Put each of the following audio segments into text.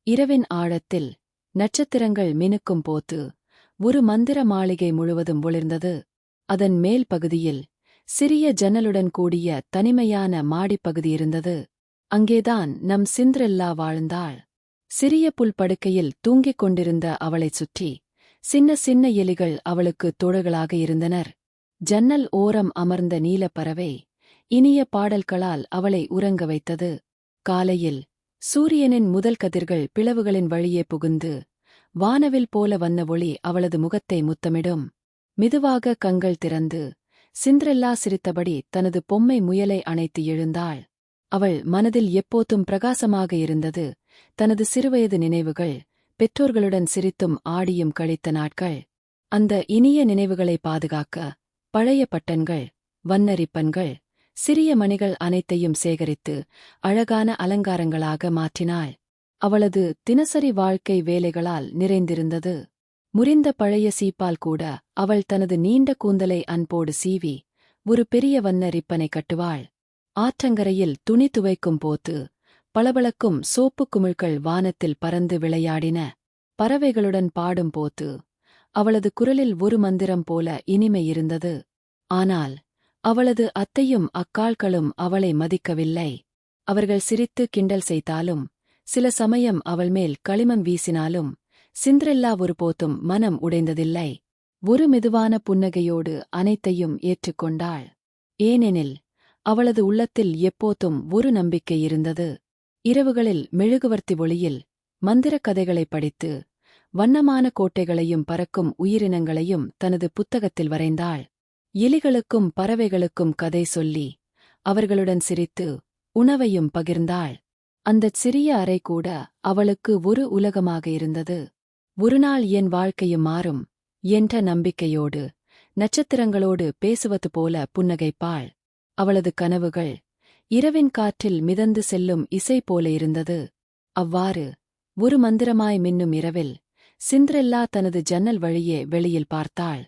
இரவின் ஆழத்தில் நட்சத்திரங்கள் மினுக்கும் போது ஒரு மந்திர மாளிகை முழுவதும் ஒளிர்ந்தது. அதன் மேல் பகுதியில் சிறிய ஜன்னலுடன் கூடிய தனிமையான மாடிப்பகுதி இருந்தது. அங்கேதான் நம் சிண்ட்ரெல்லா வாழ்ந்தாள். சிறிய புல்படுக்கையில் தூங்கிக் கொண்டிருந்த அவளைச் சுற்றி சின்ன சின்ன எலிகள் அவளுக்கு தோழர்களாக இருந்தனர். ஜன்னல் ஓரம் அமர்ந்த நீலப்பறவை இனிய பாடல்களால் அவளை உறங்க வைத்தது. காலையில் சூரியனின் முதல் கதிர்கள் பிளவுகளின் வழியே புகுந்து வானவில் போல வண்ண ஒளி அவளது முகத்தை முத்தமிடும். மெதுவாக கண்கள் திறந்து சிண்ட்ரெல்லா சிரித்தபடி தனது பொம்மை முயலை அணைத்து எழுந்தாள். அவள் மனதில் எப்போதும் பிரகாசமாக இருந்தது தனது சிறுவயது நினைவுகள், பெற்றோர்களுடன் சிரித்தும் ஆடியும் கழித்த நாட்கள். அந்த இனிய நினைவுகளை பாதுகாக்க பழைய பட்டன்கள், வண்ண ரிப்பன்கள், சிறிய மணிகள் அனைத்தையும் சேகரித்து அழகான அலங்காரங்களாக மாற்றினாள். அவளது தினசரி வாழ்க்கை வேலைகளால் நிறைந்திருந்தது. முறிந்த பழைய சீப்பால் கூட அவள் தனது நீண்ட கூந்தலை அன்போடு சீவி ஒரு பெரிய வண்ண ரிப்பனை கட்டுவாள். ஆற்றங்கரையில் துணி துவைக்கும் போது பளபளக்கும் சோப்பு குமிழ்கள் வானத்தில் பறந்து விளையாடின. பறவைகளுடன் பாடும் போது அவளது குரலில் ஒரு மந்திரம் போல இனிமை இருந்தது. ஆனால் அவளது அத்தையும் அக்காள்களும் அவளை மதிக்கவில்லை. அவர்கள் சிரித்து கிண்டல் செய்தாலும் சில சமயம் அவள் மேல் களிமண் வீசினாலும் சிண்ட்ரெல்லா ஒருபோதும் மனம் உடைந்ததில்லை. ஒரு மெதுவான புன்னகையோடு அனைத்தையும் ஏற்றுக்கொண்டாள். ஏனெனில் அவளது உள்ளத்தில் எப்போதும் ஒரு நம்பிக்கை இருந்தது. இரவுகளில் மெழுகுவர்த்தி ஒளியில் மந்திரக் கதைகளைப் படித்து வண்ணமான கோட்டைகளையும் பறக்கும் உயிரினங்களையும் தனது புத்தகத்தில் வரைந்தாள். எலிகளுக்கும் பறவைகளுக்கும் கதை சொல்லி அவர்களுடன் சிரித்து உணவையும் பகிர்ந்தாள். அந்தச் சிறிய அறை கூட அவளுக்கு ஒரு உலகமாக இருந்தது. ஒருநாள் என் வாழ்க்கையும் மாறும் என்ற நம்பிக்கையோடு நட்சத்திரங்களோடு பேசுவது போல புன்னகைப்பாள். அவளது கனவுகள் இரவின் காற்றில் மிதந்து செல்லும் இசை போல இருந்தது. அவ்வாறு ஒரு மந்திரமாய் மின்னும் இரவில் சிண்ட்ரெல்லா தனது ஜன்னல் வழியே வெளியில் பார்த்தாள்.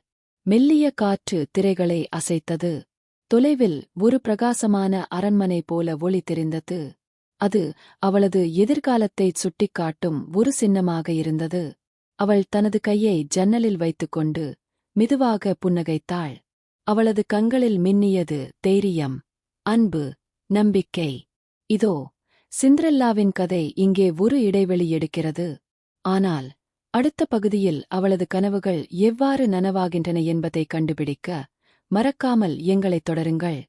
மெல்லிய காற்று திரைகளை அசைத்தது. தொலைவில் ஒரு பிரகாசமான அரண்மனை போல ஒளி தெரிந்தது. அது அவளது எதிர்காலத்தைச் சுட்டிக்காட்டும் ஒரு சின்னமாக இருந்தது. அவள் தனது கையை ஜன்னலில் வைத்துக்கொண்டு மெதுவாக புன்னகைத்தாள். அவளது கண்களில் மின்னியது தைரியம், அன்பு, நம்பிக்கை. இதோ சிண்ட்ரெல்லாவின் கதை இங்கே ஒரு இடைவெளி எடுக்கிறது. ஆனால் அடுத்த பகுதியில் அவளது கனவுகள் எவ்வாறு நனவாகின்றன என்பதை கண்டுபிடிக்க மறக்காமல் எங்களைத் தொடருங்கள்.